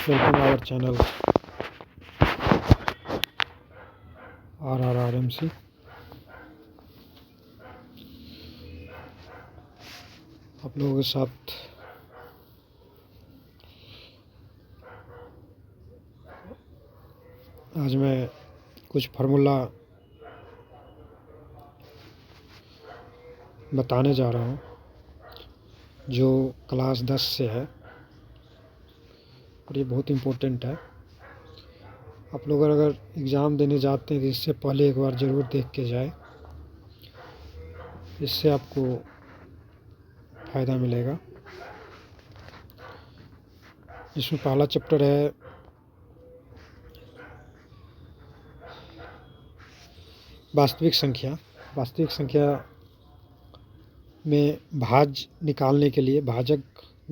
Welcome our channel RRRMC। आप लोगों के साथ आज मैं कुछ फार्मूला बताने जा रहा हूँ जो क्लास 10 से है और ये बहुत इम्पोर्टेंट है। आप लोग अगर एग्ज़ाम देने जाते हैं तो इससे पहले एक बार ज़रूर देख के जाए, इससे आपको फ़ायदा मिलेगा। इसमें पहला चैप्टर है वास्तविक संख्या। वास्तविक संख्या में भाज्य निकालने के लिए भाजक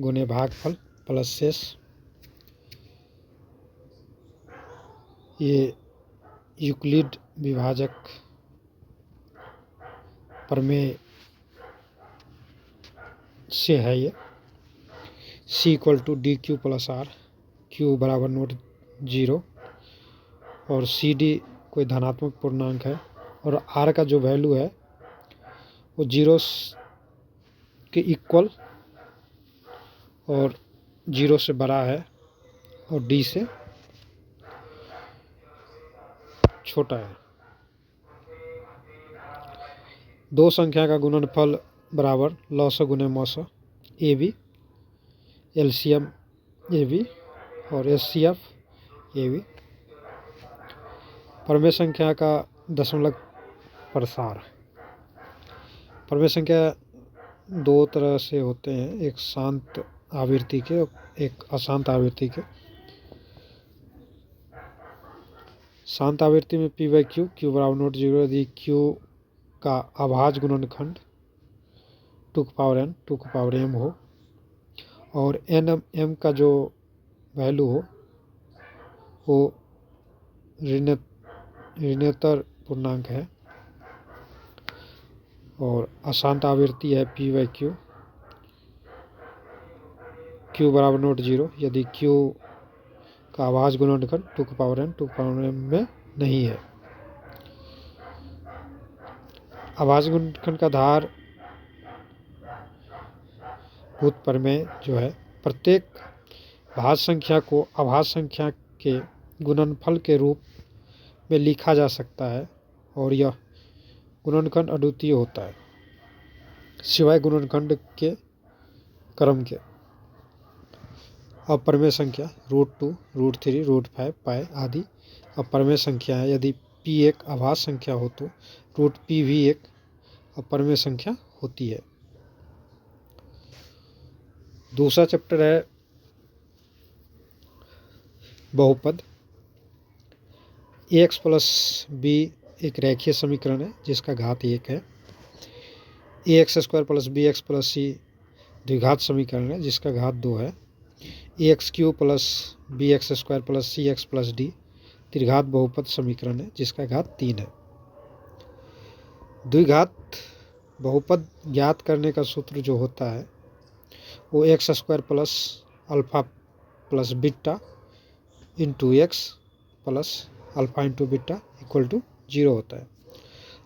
गुणे भागफल प्लस शेष, ये यूक्लिड विभाजक प्रमेय से है। ये C = DQ + R, Q बराबर नोट 0 और CD कोई धनात्मक पूर्णांक है और R का जो वैल्यू है वो 0 के इक्वल और 0 से बड़ा है और D से छोटा है। दो संख्या का गुणनफल बराबर लॉस गुणे मौसा, AB एलसीएम AB और एचसीएफ AB। प्रमेय संख्या का दशमलव प्रसार। प्रमेय संख्या दो तरह से होते हैं, एक शांत आवृत्ति के और एक अशांत आवृत्ति के। शांत आवृत्ति में P/Q, Q बराबर नोट 0 यदि Q का अभाज्य गुणनखंड 2n 2m हो और m का जो वैल्यू हो वो ऋणात्मक पूर्णांक है। और अशांत आवृत्ति है P/Q, Q बराबर नोट 0 यदि Q का अभाज्य गुणनखंड 2n 2m में नहीं है। अभाज्य गुणनखंड का आधार भूत प्रमेय जो है, प्रत्येक भाज्य संख्या को अभाज्य संख्या के गुणनफल के रूप में लिखा जा सकता है और यह गुणनखंड अद्वितीय होता है सिवाय गुणनखंड के क्रम के। अप्रमेय संख्या √2, √3, √5, पाई आदि अप्रमेय संख्या है। यदि P एक अभाज्य संख्या हो तो √P भी एक अप्रमेय संख्या होती है। दूसरा चैप्टर है बहुपद। ax + b एक रेखीय समीकरण है जिसका घात 1 है। ax² + bx + c द्विघात समीकरण है जिसका घात 2 है। ax³ + bx² + cx + d त्रिघात बहुपद समीकरण है जिसका घात 3 है। द्विघात बहुपद ज्ञात करने का सूत्र जो होता है वो x² + alpha + beta into x + alpha into beta = 0 होता है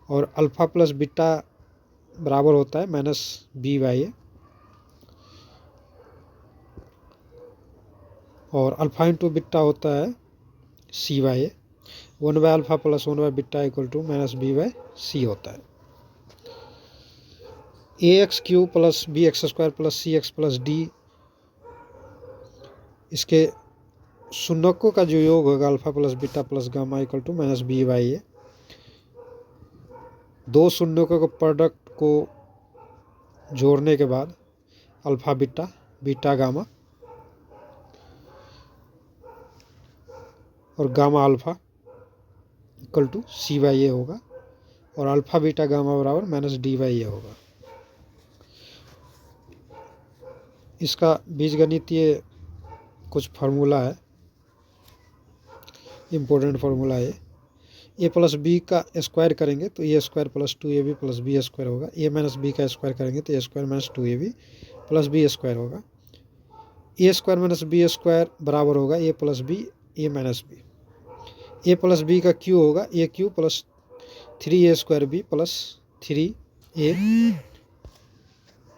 और अल्फा + बीटा बराबर होता है -b/a और अल्फा इंटू बीटा होता है c/a। 1/α + 1/बीटा = -b/c होता है। ax³ + bx² + cx + d इसके शून्यकों का जो योग होगा अल्फा + बीटा + गामा = -b/a। दो शून्यकों के प्रोडक्ट को जोड़ने के बाद अल्फा बीटा, बीटा गामा और गामा अल्फा = c/a होगा और अल्फा बीटा गामा बराबर -d/a होगा। इसका बीजगणितीय कुछ फार्मूला है, इम्पोर्टेंट फार्मूला है। a + b का स्क्वायर करेंगे तो a² + 2ab + b² होगा। a - b का स्क्वायर करेंगे तो a² - 2ab + b² होगा। A square minus B square बराबर होगा A plus B A minus B. A plus B का क्यू होगा A cube plus 3a square B plus 3a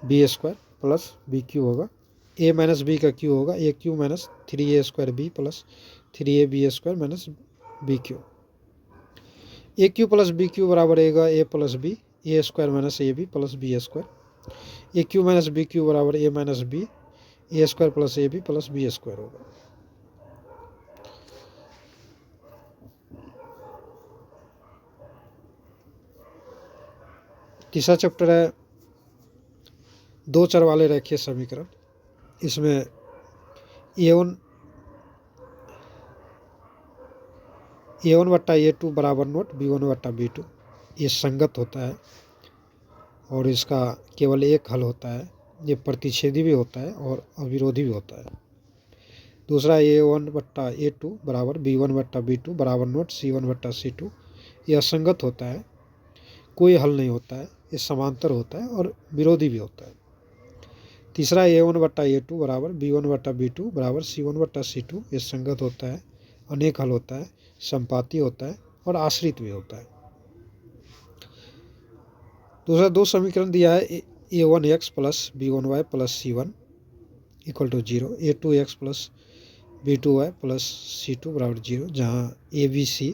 B square plus B cube होगा। A minus B का cube होगा A cube minus 3a square B plus 3a B square minus B cube. A cube plus B cube बराबर रहेगा A plus B A square minus A B plus B square. A cube minus B cube बराबर A minus B A square plus A B plus B square होगा। तीसरा chapter है दो चर वाले रेखीय समीकरण। इसमें a1 बट्टा a2 बराबर नोट b1 बट्टा b2 ये संगत होता है और इसका केवल एक हल होता है। ये प्रतिच्छेदी भी होता है और अविरोधी भी होता है। दूसरा a1 बट्टा a2 बराबर b1 बट्टा b2 बराबर नोट c1 बट्टा c2 यह असंगत होता है, कोई हल नहीं होता है, ये समांतर होता है और विरोधी भी होता है। तीसरा a1 बट्टा a2 बराबर b1 बट्टा b2 बराबर c1 बट्टा c2 ये संगत होता है, अनेक हल होता है, संपाती होता है और आश्रित भी होता है। दूसरा दो समीकरण दिया है a1x plus b1y plus c1 equal to 0, a2x plus b2y plus c2 बराबर 0, जहाँ a b c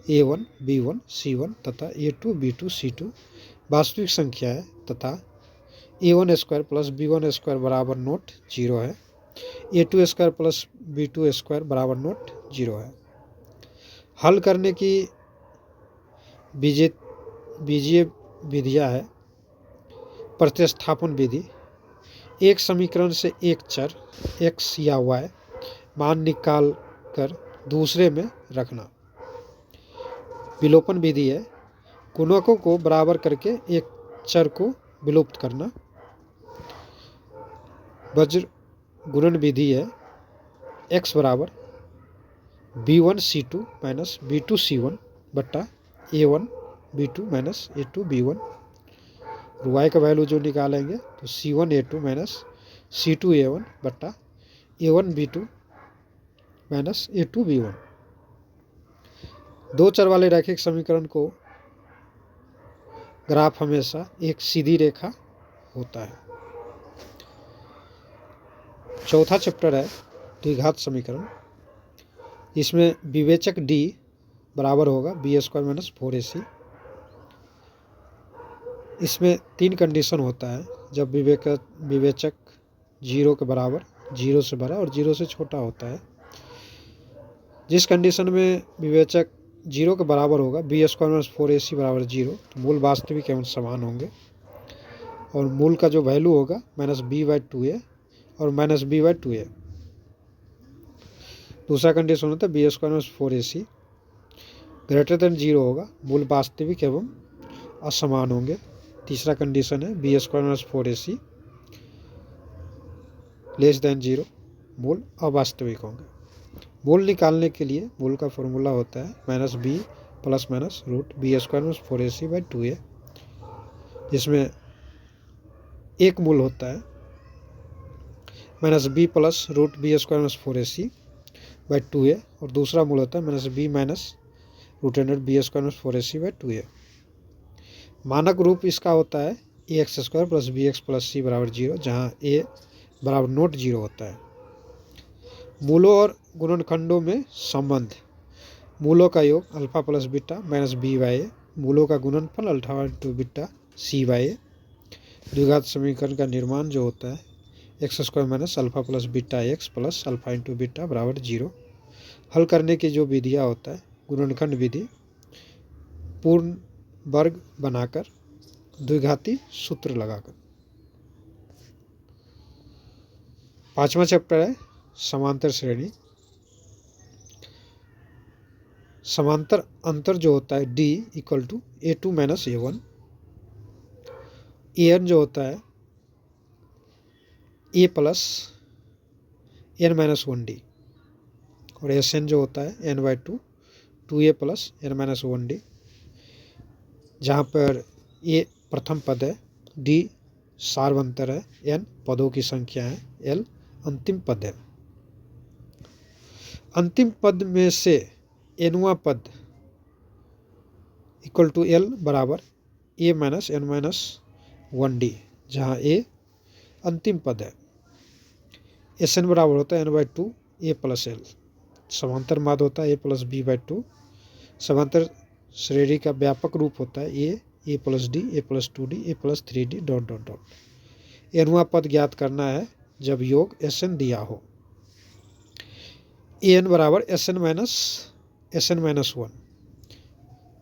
a1 b1 c1 तथा a2 b2 c2 वास्तविक संख्या है तथा a1 square plus b1 square बराबर नोट 0 है, a2 square plus b2 square बराबर नोट 0 है। हल करने की बीजीय विधियाँ है। प्रतिस्थापन विधि, एक समीकरण से एक चर x या y मान निकाल कर दूसरे में रखना। विलोपन विधि है, गुणकों को बराबर करके एक चर को विलुप्त करना। वज्र गुणन विधि है, x बराबर b1 c2 minus b2 c1 बट्टा a1 b2 minus a2 b1। y का वैल्यू जो निकालेंगे तो c1 a2 minus c2 a1 बट्टा a1 b2 minus a2 b1। दो चर वाले रैखिक समीकरण को ग्राफ हमेशा एक सीधी रेखा होता है। चौथा चैप्टर है द्विघात समीकरण। इसमें विवेचक d बराबर होगा बी स्क्वायर माइनस 4ac। इसमें तीन कंडीशन होता है, जब विवेचक 0 के बराबर, 0 से बड़ा और 0 से छोटा होता है। जिस कंडीशन में विवेचक 0 के बराबर होगा बी स्क्वायर माइनस 4ac बराबर 0, तो मूल वास्तविक एवं समान होंगे और मूल का जो वैल्यू होगा माइनस b/2a और माइनस b/2a। दूसरा कंडीशन होता है B square minus 4ac greater than 0 होगा, मूल वास्तविक एवं असमान होंगे। तीसरा कंडीशन है B square minus 4ac less than 0, मूल अवास्तविक होंगे। मूल निकालने के लिए मूल का फॉर्मूला होता है minus B plus minus root B square minus 4ac/2a, जिसमें एक मूल होता है minus B plus root B square minus 4ac/2a और दूसरा मूल होता है minus B minus root under B square minus 4ac/2a। मानक रूप इसका होता है ax square plus B X plus C बराबर 0, जहाँ a बराबर नोट 0 होता है। मूलों और गुणनखंडों में संबंध, मूलों का योग alpha plus beta minus b/a, मूलों का गुणनफल अल्फा इंटू बीटा c/a। द्विघात समीकरण का निर्माण जो होता है x square minus alpha plus beta x plus alpha into beta बराबर 0। हल करने की जो विधियाँ होता है गुणनखंड विधि, पूर्ण वर्ग बनाकर द्विघाती सूत्र लगाकर। पांचवा चैप्टर है समांतर श्रेणी। समांतर अंतर जो होता है d equal to a2 minus a1, an जो होता है a plus n minus 1d और sn जो होता है n/2 2a plus n minus 1d, जहाँ पर a प्रथम पद है, d सार्वंतर है, n पदों की संख्या है, l अंतिम पद है। अंतिम पद में से nवां पद इक्वल टू l बराबर a minus n minus 1d, जहाँ a अंतिम पद है। Sn बराबर होता है n/2 a प्लस l। समांतर माद होता है a प्लस b/2। समांतर श्रेणी का व्यापक रूप होता है a plus d, a plus 2d, a plus 3d dot dot dot. nवां पद ज्ञात करना है जब योग Sn दिया हो। an बराबर Sn माइनस 1।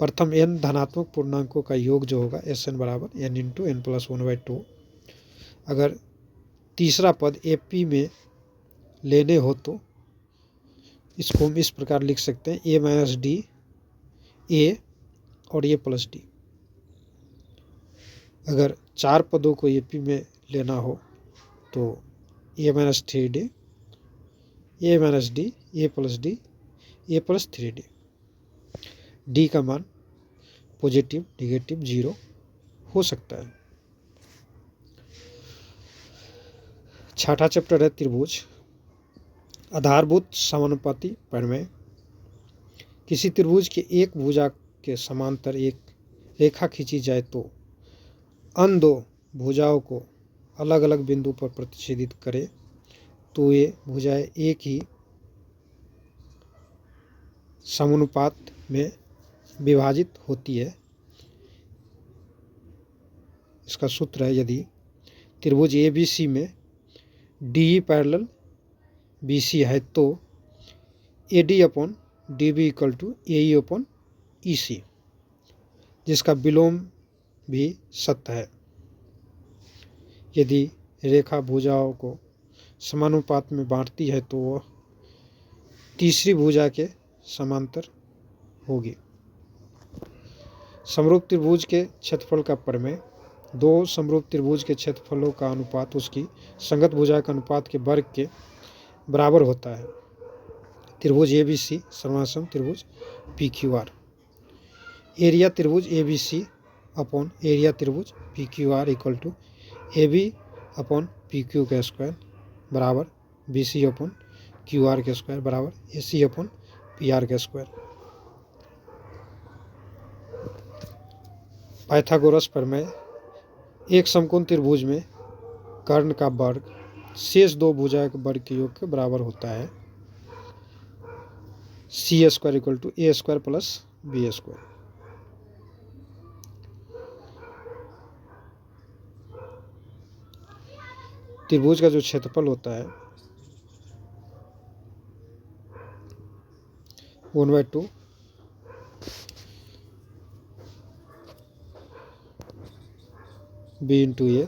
प्रथम n धनात्मक पूर्णांकों का योग जो होगा Sn बराबर n इंटू n प्लस 1/2। अगर तीसरा पद AP में लेने हो तो इसको हम इस प्रकार लिख सकते हैं a माइनस d a और a प्लस d। अगर चार पदों को AP में लेना हो तो a minus 3d a minus d a plus d a plus 3d। d का मान पॉजिटिव, निगेटिव, 0 हो सकता है। छठा चैप्टर है त्रिभुज। आधारभूत समानुपाती प्रमेय। किसी त्रिभुज के एक भुजा के समांतर एक रेखा खींची जाए तो अन्य दो भुजाओं को अलग अलग बिंदु पर प्रतिच्छेदित करे तो ये भुजाएं एक ही समानुपात में विभाजित होती है। इसका सूत्र है, यदि त्रिभुज ABC में DE पैरेलल BC है तो AD upon DB equal to AE upon EC, जिसका विलोम भी सत्य है। यदि रेखा भुजाओं को समानुपात में बांटती है तो वह तीसरी भुजा के समांतर होगी। समरूप त्रिभुज के क्षेत्रफल का प्रमेय। दो समरूप त्रिभुज के क्षेत्रफलों का अनुपात उसकी संगत भुजा के अनुपात के वर्ग के बराबर होता है। त्रिभुज ABC सर्वासम त्रिभुज PQR। एरिया त्रिभुज ABC अपॉन एरिया त्रिभुज PQR equal to AB upon PQ का स्क्वायर बराबर BC अपॉन QR का स्क्वायर बराबर AC अपॉन PR का स्क्वायर। पाइथागोरस प्रमेय। एक समकोण त्रिभुज में कर्ण का वर्ग शेष दो भुजा के वर्ग के योग के बराबर होता है। C square equal to A square plus B square. त्रिभुज का जो क्षेत्रफल होता है 1/2 B इंटू A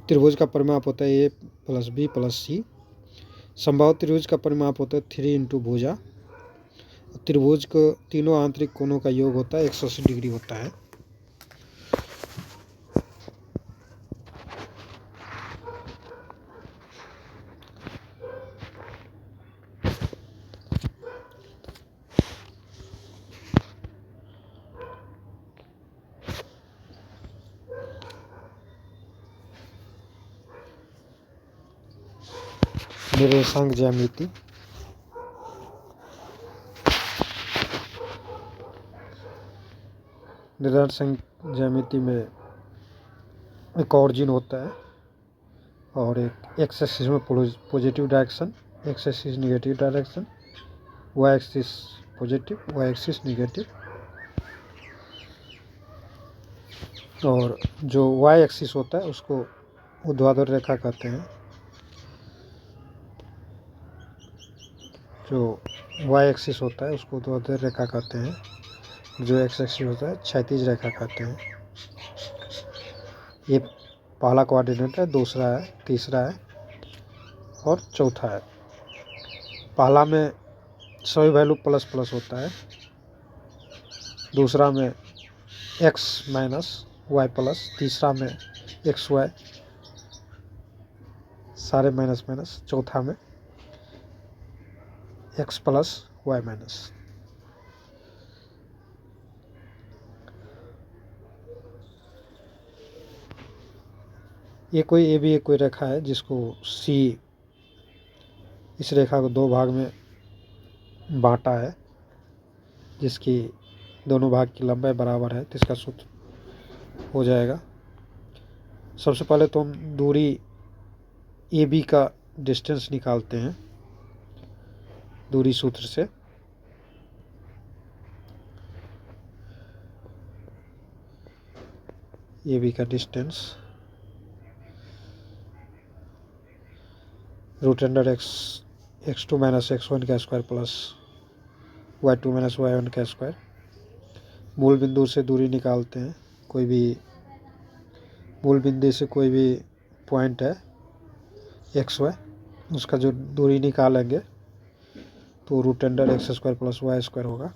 त्रिभुज का परिमाप होता है A plus B plus C। समबाहु त्रिभुज का परिमाप होता है 3 इंटू भुजा। त्रिभुज को तीनों आंतरिक कोणों का योग होता है 180 डिग्री होता है। निर्देशांक ज्यामिति। निर्देशांक ज्यामिति में एक ऑरिजिन होता है और एक एक्स एक्सिस में positive direction, X axis negative direction, Y axis positive, Y axis negative. और जो वाई एक्सिस होता है उसको ऊर्ध्वाधर रेखा कहते हैं। जो वाई एक्सिस होता है उसको ऊर्ध्वाधर रेखा कहते हैं। जो एक्स एक्सिस होता है क्षैतिज रेखा कहते हैं। ये पहला कोऑर्डिनेट है, दूसरा है, तीसरा है और चौथा है। पहला में सभी वैल्यू प्लस प्लस होता है दूसरा में x माइनस वाई प्लस, तीसरा में एक्स वाई सारे माइनस माइनस, चौथा में x प्लस वाई माइनस। ये कोई रेखा है जिसको C इस रेखा को दो भाग में बांटा है, जिसकी दोनों भाग की लंबाई बराबर है, तो इसका सूत्र हो जाएगा। सबसे पहले तो हम दूरी AB का डिस्टेंस निकालते हैं दूरी सूत्र से। AB का डिस्टेंस x2 माइनस x1 का square plus y2 minus y1 का स्क्वायर। मूल बिंदु से दूरी निकालते हैं, कोई भी मूल बिंदु से कोई भी पॉइंट है XY, उसका जो दूरी निकालेंगे तो x² प्लस वाई स्क्वायर होगा,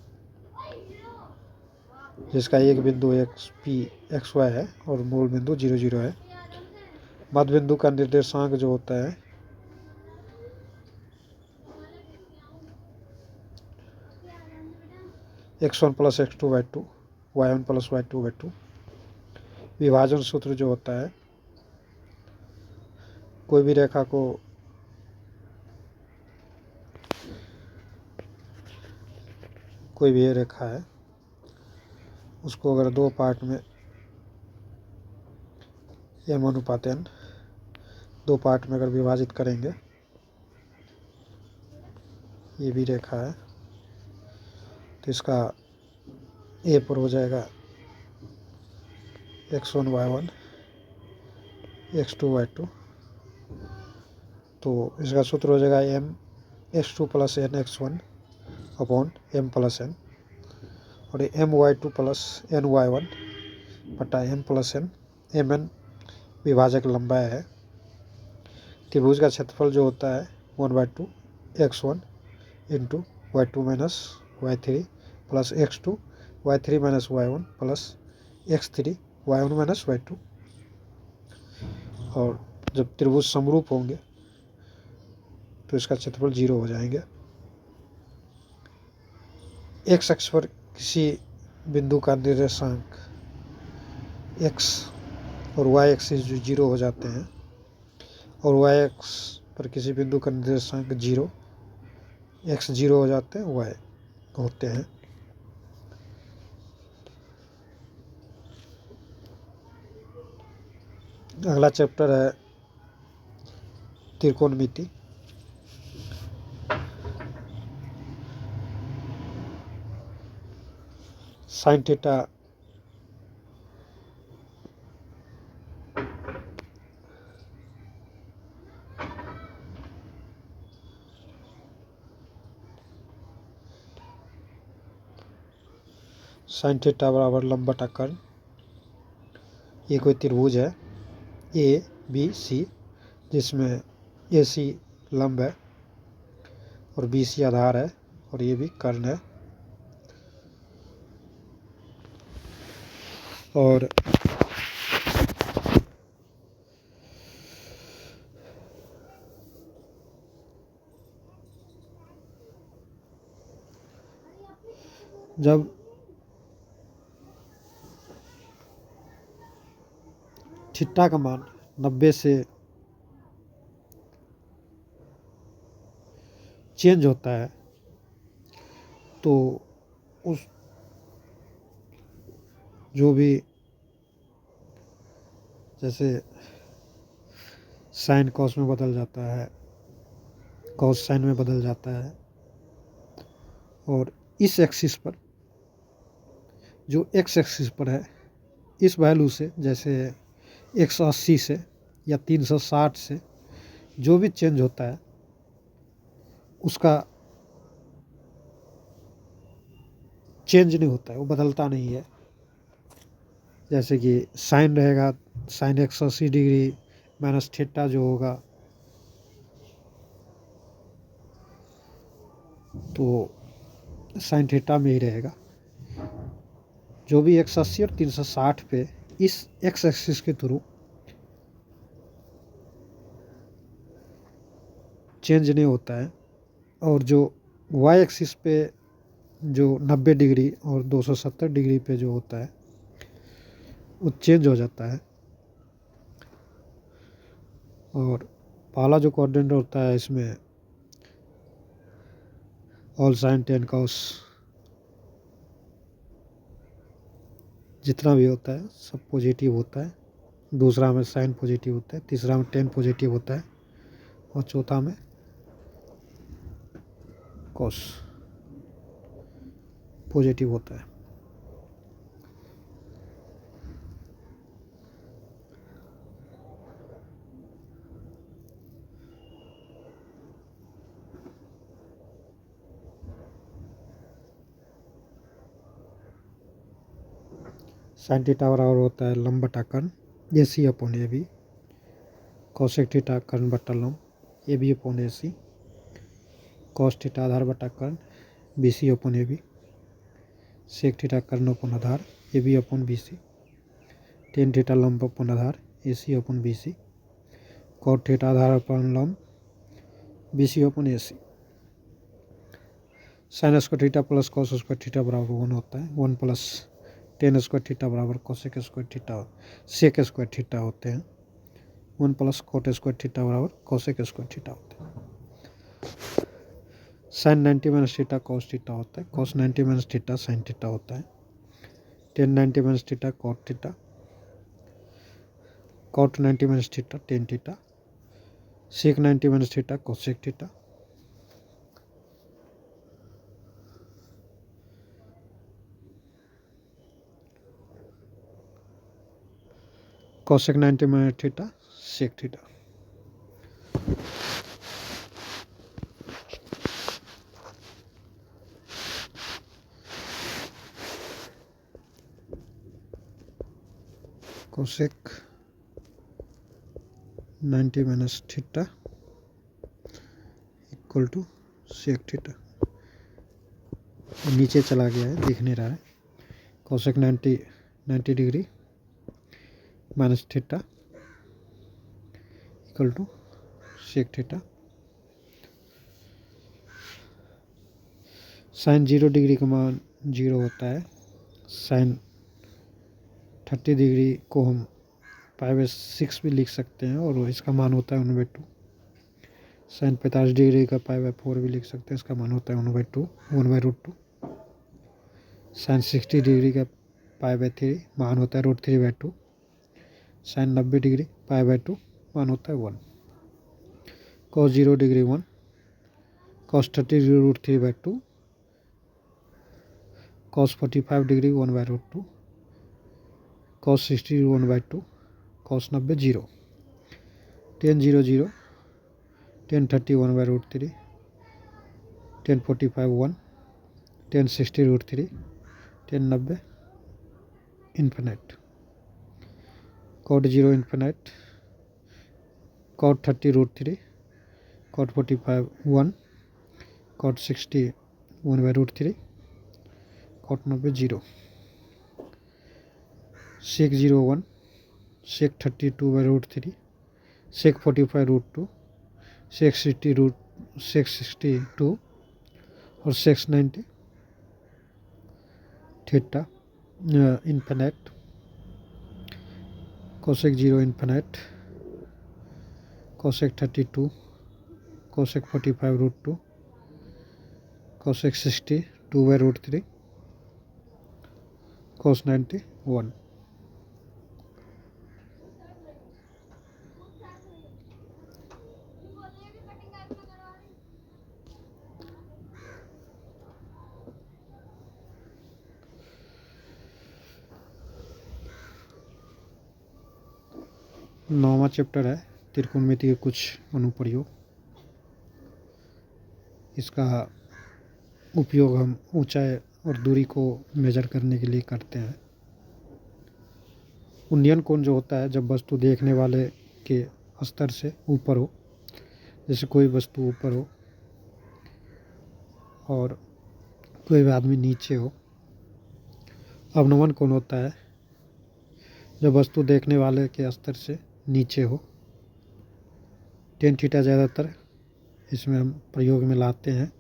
जिसका एक बिंदु XY है और मूल बिंदु 0 0 है। मध्य बिंदु का निर्देशांक जो होता है x1 plus x2/2 y1 plus y2/2। विभाजन सूत्र जो होता है, कोई भी रेखा को कोई भी रेखा है उसको अगर दो पार्ट में m/n दो पार्ट में अगर विभाजित करेंगे, ये भी रेखा है तो इसका A पर हो जाएगा x1 y1 x2 y2, तो इसका सूत्र हो जाएगा m x2 plus n x1 upon m plus n, और ये m y2 plus n y1 बटा m प्लस n, mn विभाजक लंबाई है। त्रिभुज का क्षेत्रफल जो होता है 1/2 x1 into y2 minus y3 plus x2 y3 minus y1 plus x3 y1 minus y2। और जब त्रिभुज समरूप होंगे तो इसका क्षेत्रफल 0 हो जाएंगे। x अक्ष पर किसी बिंदु का निर्देशांक x और y एक्सिस जो 0 हो जाते हैं, और y एक्स पर किसी बिंदु का निर्देशांक 0 x 0 हो जाते हैं, y होते हैं। अगला चैप्टर है त्रिकोणमिति। साइन थीटा बराबर लंब बटा कर्ण। ये कोई त्रिभुज है ABC, जिसमें AC लंब है और BC आधार है और ये भी कर्ण है। और जब थीटा का मान 90 से चेंज होता है तो उस जो भी जैसे साइन कॉस में बदल जाता है, कॉस साइन में बदल जाता है, और इस एक्सिस पर जो x एक्सिस पर है इस वैल्यू से, जैसे 180 से या 360 से जो भी चेंज होता है उसका चेंज नहीं होता है, वो बदलता नहीं है। जैसे कि साइन रहेगा, साइन 180 डिग्री माइनस थीटा जो होगा तो साइन थीटा में ही रहेगा। जो भी 180 और 360 पे इस एक्स एक्सिस के थ्रू चेंज नहीं होता है, और जो वाई एक्सिस पे जो 90 डिग्री और 270 डिग्री पे जो होता है वो चेंज हो जाता है। और पहला जो कोऑर्डिनेट होता है इसमें ऑल साइन टेन कॉस जितना भी होता है सब पॉजिटिव होता है, दूसरा में साइन पॉजिटिव होता है, तीसरा में टेन पॉजिटिव होता है, और चौथा में कॉस पॉजिटिव होता है। साइन थीटा बराबर होता है लंब बटा कर्ण A C upon A B, cosec theta कर्ण बटा लंब A B upon A C, cos theta आधार बटा कर्ण B C upon A B, sec theta कर्ण अपॉन आधार A B upon B C, tan theta लंब अपॉन आधार A C upon B C, cot theta आधार अपॉन लंब B C upon A C. Sine square theta plus cos square theta बराबर 1 होता है, 1 plus tan square theta बराबर cosec square theta sec square theta होते हैं, 1 plus cot square theta बराबर cosec square theta होते हैं। Sine 90 minus theta cos theta होता है, cos 90 minus theta sine theta होता है, tan 90 minus theta cot theta, cot 90 minus theta tan theta, sec 90 minus theta cosec theta. Cosec 90 minus theta sec theta. Cosec 90 minus theta equal to sec theta. नीचे चला गया है, दिख नहीं रहा है। Cosec 90 degree minus theta equal to sec theta. Sine 0 degree का मान 0 होता है, साइन 30 डिग्री को हम π/6 भी लिख सकते हैं और इसका मान होता है 1/2। साइन 45 डिग्री का π/4 भी लिख सकते हैं, इसका मान होता है 1/2 1/√2। साइन 60 डिग्री का π/3 मान होता है √3/2। साइन 90 डिग्री π/2 मान होता है 1। cos 0 degree 1, cos 30 degree √3/2, cos 45 degree 1/√2, cos 60 1/2, cos 90 0, tan 0 0, tan 30 1/√3, tan 45 1, tan 60 √3, tan 90 infinite, cot 0 infinite, cot 30 √3, cot 45 1, cot 60 1/√3, cot 90 0, sec 0 1, sec 30 2/√3, sec 45 √2, sec 60 2 और sec 90 theta infinite, cosec 0 infinite, cosec 32, cosec 45 √2, cosec 60 2/√3, cos 90 1। नौवां chapter है त्रिकोणमिति के कुछ अनुप्रयोग। इसका उपयोग हम ऊंचाई और दूरी को मेजर करने के लिए करते हैं। उन्नयन कोण जो होता है जब वस्तु देखने वाले के स्तर से ऊपर हो, जैसे कोई वस्तु ऊपर हो और कोई भी आदमी नीचे हो, अवनमन कोण होता है जब वस्तु देखने वाले के स्तर से नीचे हो। टेन थीटा ज़्यादातर इसमें हम प्रयोग में लाते हैं।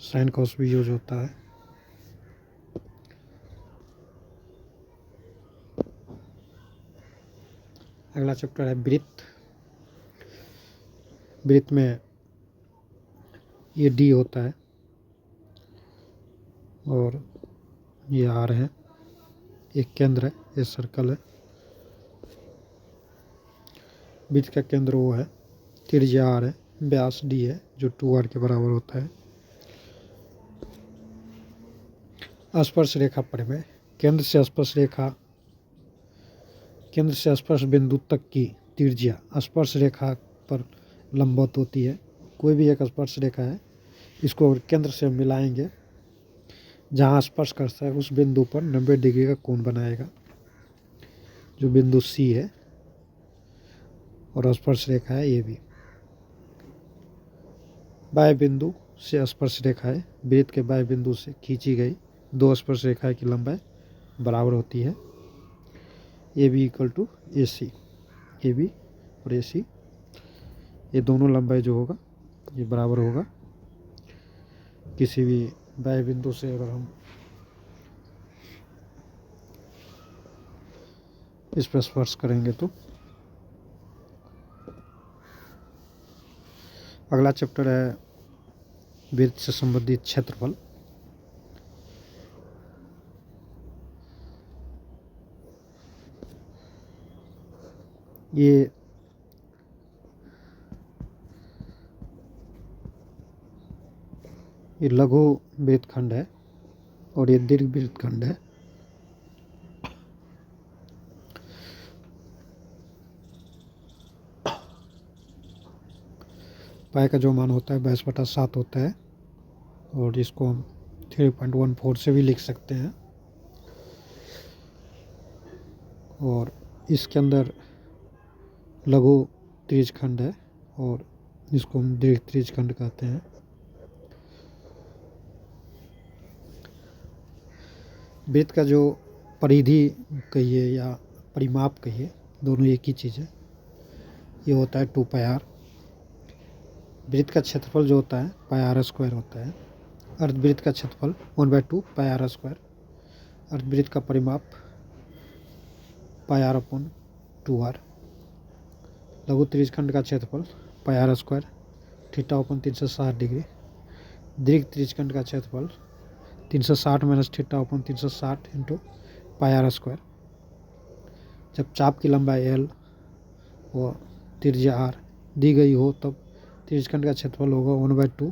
साइन कॉस भी यूज होता है। अगला चैप्टर है वृत्त। वृत्त में ये डी होता है और ये आर है। एक केंद्र है, ये सर्कल है। वृत्त का केंद्र वो है, त्रिज्या आर है, व्यास डी है जो 2r के बराबर होता है। स्पर्श रेखा परिमेय। केंद्र से स्पर्श बिंदु तक की त्रिज्या स्पर्श रेखा पर लंबवत होती है। कोई भी एक स्पर्श रेखा है, इसको केंद्र से मिलाएंगे, जहाँ स्पर्श करता है उस बिंदु पर 90 डिग्री का कोण बनाएगा, जो बिंदु सी है और स्पर्श रेखा है ए बी। बाह्य बिंदु से स्पर्श रेखा है वृत्त के बाह्य बिंदु से खींची गई दो स्पर्श रेखाएं की लंबाई बराबर होती है। A B equal to A C. A B और ए सी, ये दोनों लंबाई जो होगा ये बराबर होगा। किसी भी बाह्य बिंदु से अगर हम इस पर स्पर्श करेंगे तो। अगला चैप्टर है वृत्त से संबंधित क्षेत्रफल। ये लघु वृत्तखंड है और ये दीर्घ वृत्तखंड है। पाई का जो मान होता है 22/7 होता है और इसको हम 3.14 से भी लिख सकते हैं। और इसके अंदर लघु त्रिज्यखंड है और इसको हम दीर्घ त्रिज्यखंड कहते हैं। वृत्त का जो परिधि कहिए या परिमाप कहिए, दोनों एक ही चीज़ है। ये होता है 2πr। वृत्त का क्षेत्रफल जो होता है πr² होता है। अर्धवृत्त का क्षेत्रफल 1/2 πr²। अर्धवृत्त का परिमाप πr/2r। लघु त्रिज्यखंड का क्षेत्रफल πr² θ/360 डिग्री। दीर्घ त्रिज्यखंड का क्षेत्रफल 360 - θ/360 इंटू πr²। जब चाप की लंबाई l व त्रिज्या r दी गई हो तब त्रिज्यखंड का क्षेत्रफल होगा 1/2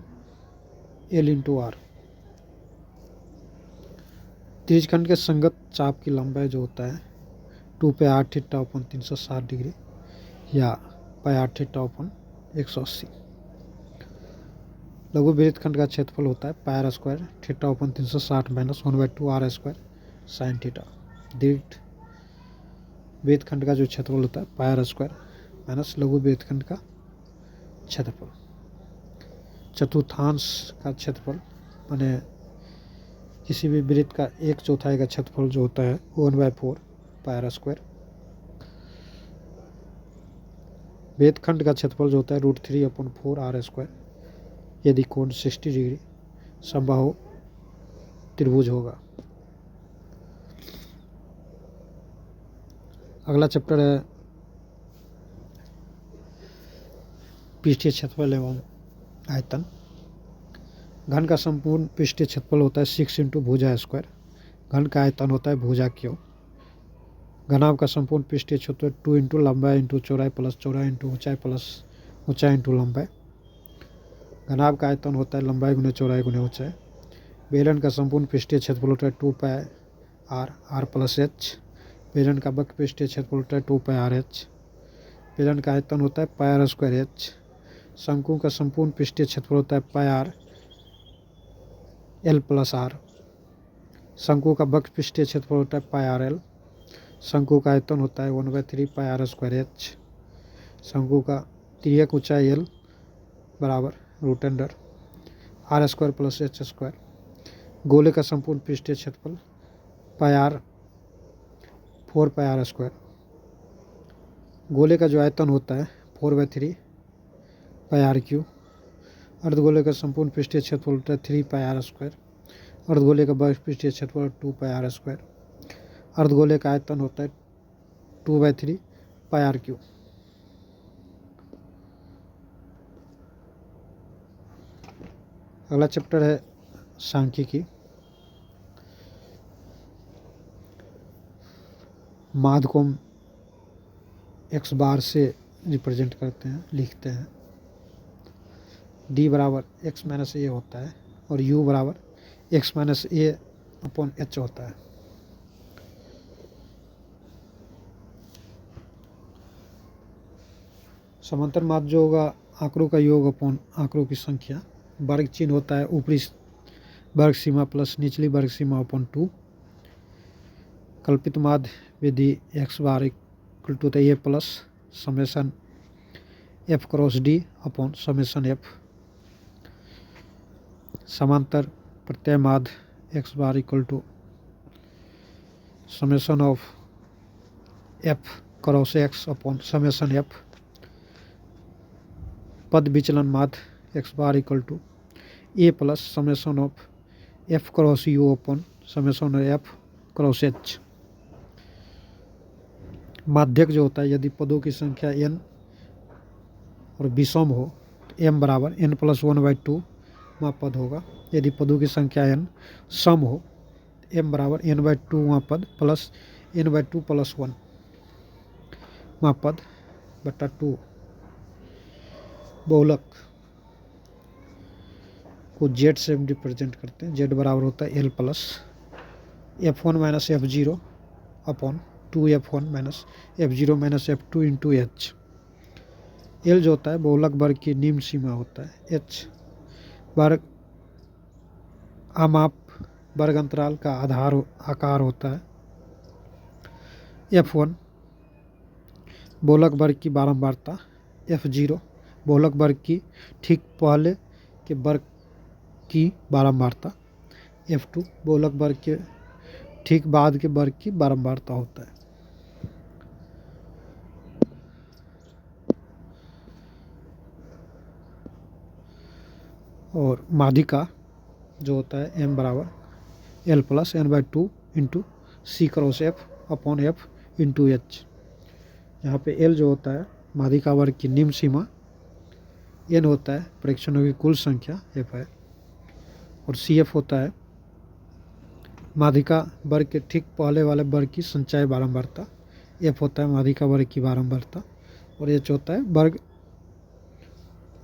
l इंटू r। त्रिज्यखंड के संगत चाप की लंबाई जो होता है 2πr θ/360 डिग्री या πr θ/180। लघु वृत्तखंड का क्षेत्रफल होता है πr² θ/360 - 1/2 r² sin थीटा। दीर्घ वृत्तखंड का जो क्षेत्रफल होता है πr² माइनस लघु वृत्तखंड का क्षेत्रफल। चतुर्थांश का क्षेत्रफल माने किसी भी वृत्त का 1/4 का क्षेत्रफल जो होता है 1/4 πr²। वृत्तखंड का क्षेत्रफल जो होता है √3/4 r²। यदि कोण 60 डिग्री समबाहु त्रिभुज होगा। अगला चैप्टर है पृष्ठीय क्षेत्रफल एवं आयतन। घन का संपूर्ण पृष्ठीय क्षेत्रफल होता है 6 इंटू भुजा²। घन का आयतन होता है भुजा क्यों। घनाभ का संपूर्ण पृष्ठीय क्षेत्रफल 2 इंटू लंबाई इंटू चौड़ाई प्लस चौड़ाई इंटू ऊंचाई प्लस ऊंचाई इंटू लंबाई। घनाभ का आयतन होता है लंबाई गुने चौड़ाई गुने ऊंचाई। बेलन का संपूर्ण पृष्ठीय क्षेत्रफल होता है 2πr r प्लस h। बेलन का वक्र पृष्ठीय क्षेत्रफल होता है 2πrh। बेलन का आयतन होता है πr² h। शंकु का संपूर्ण पृष्ठीय क्षेत्रफल होता है πr l प्लस r। शंकु का वक्र पृष्ठीय क्षेत्रफल होता है πrl। शंकु का आयतन होता है 1/3 πr² h। शंकु का तिर्यक ऊंचाई l बराबर √r² प्लस h²। गोले का संपूर्ण पृष्ठीय क्षेत्रफल पाई आर 4πr²। गोले का जो आयतन होता है 4/3πr³। अर्धगोले का संपूर्ण पृष्ठीय क्षेत्रफल होता है 3πr²। अर्धगोले का वर्ग पृष्ठीय क्षेत्रफल 2πr²। अर्धगोले का आयतन होता है 2/3πr³। अगला चैप्टर है सांख्यिकी। माध्य को हम x बार से रिप्रेजेंट करते हैं, लिखते हैं। d बराबर x - a होता है और u बराबर x - a/h होता है। समांतर माध्य जो होगा आंकड़ों का योग अपॉन आंकड़ों की संख्या। वर्ग चिन्ह होता है ऊपरी वर्ग सीमा प्लस निचली वर्ग सीमा अपॉन 2। कल्पित माध्य विधि x bar equal to a plus summation f cross d upon summation f। समांतर प्रत्यय माध्य x bar equal to summation of f cross x upon summation f। पद विचलन माध्य x bar equal to a plus summation of f cross u upon summation f cross h। माध्यक जो होता है यदि पदों की संख्या n और विषम हो तो m बराबर n+1/2 वहाँ पद होगा। यदि पदों की संख्या n सम हो m बराबर n/2 वहाँ पद प्लस n/2 + 1 वहाँ पद बटा 2। बहुलक को z से हम रिप्रेजेंट करते हैं। z बराबर होता है l plus f1 - f0 upon 2f1 - f0 - f2 into h। l जो होता है बहुलक वर्ग की निम्न सीमा होता है। h वर्ग आमाप वर्ग अंतराल का आकार होता है। f1 बहुलक वर्ग की बारंबारता। f0 बहुलक वर्ग की ठीक पहले के वर्ग की बारंबारता। f2 बहुलक वर्ग के ठीक बाद के वर्ग की बारंबारता होता है। और माध्यिका जो होता है m बराबर l plus n/2 into c cross f upon f into h। यहाँ पे l जो होता है माध्यिका वर्ग की निम्न सीमा, n होता है परीक्षणों की कुल संख्या f है, और cf होता है माध्यिका वर्ग के ठीक पहले वाले वर्ग की संचय बारंबारता। f होता है माध्यिका वर्ग की बारंबारता और h होता है वर्ग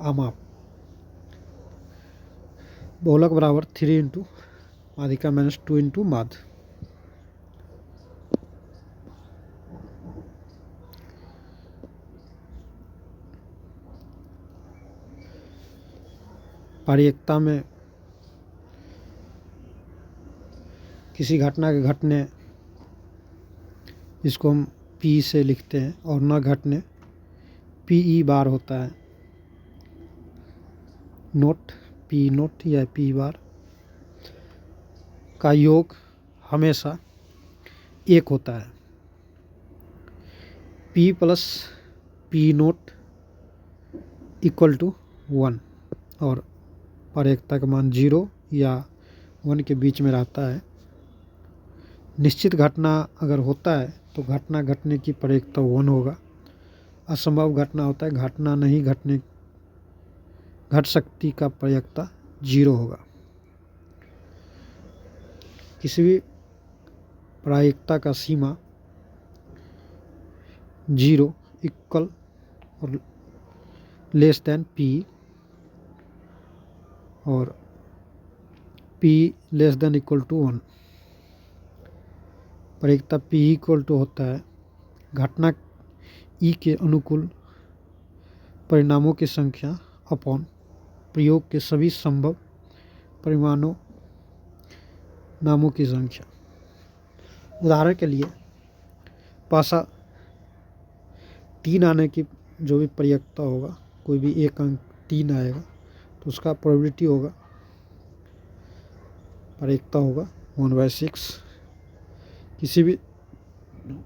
आमाप। बहुलक बराबर 3 इंटू माध्यिका -2 इंटू माध्य। पारीयिकता में किसी घटना के घटने इसको हम P से लिखते हैं और न घटने PE बार होता है। नोट P नोट या P बार का योग हमेशा 1 होता है। P plus P not equal to 1 और पारीयिकता का मान 0 या 1 के बीच में रहता है। निश्चित घटना अगर होता है तो घटना घटने की पारीयिकता 1 होगा। असंभव घटना होता है घटना नहीं घट सकती का पारीयिकता 0 होगा। किसी भी प्रायिकता का सीमा 0 इक्वल और लेस देन P और P less than equal to 1। प्रायिकता P इक्वल टू होता है घटना E के अनुकूल परिणामों की संख्या अपॉन प्रयोग के सभी संभव परिमाणों नामों की संख्या। उदाहरण के लिए पासा 3 आने की जो भी प्रायिकता होगा, कोई भी एक अंक 3 आएगा तो उसका प्रोबेबिलिटी होगा प्रयोक्ता होगा 1/6। किसी भी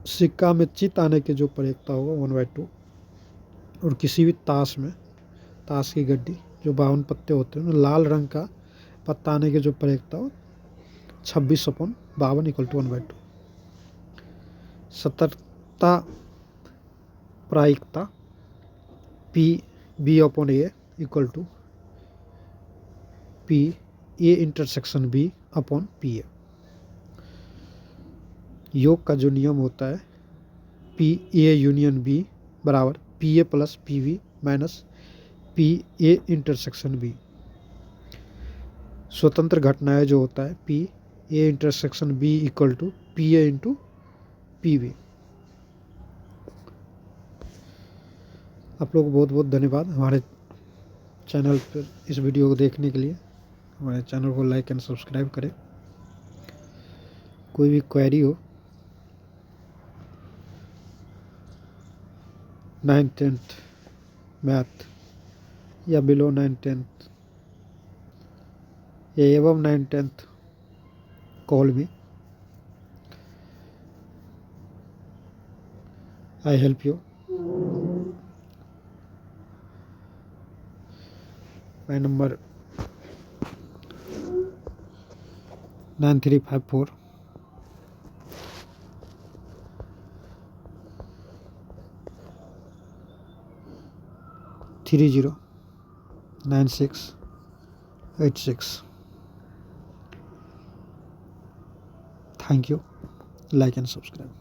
सिक्का में चित आने के जो प्रयोक्ता होगा 1/2। और किसी भी ताश में, ताश की गड्डी जो 52 पत्ते होते हैं, लाल रंग का पत्ता आने के जो प्रयोक्ता हो 26/52 = 1/2। सतर्कता प्रायिकता P/B/A = P/A∩B/PA। योग का जो नियम होता है PA∪B = PA+PB - PA∩B। स्वतंत्र घटनाएं जो होता है PA∩B = PA×PB। आप लोग को बहुत बहुत धन्यवाद हमारे चैनल पर इस वीडियो को देखने के लिए। हमारे चैनल को लाइक एंड सब्सक्राइब करें। कोई भी क्वेरी हो 9th-10th मैथ या बिलो 9th-10th या above 9th-10th, call me, I help you. My number 9354 309686। Thank you. Like and subscribe.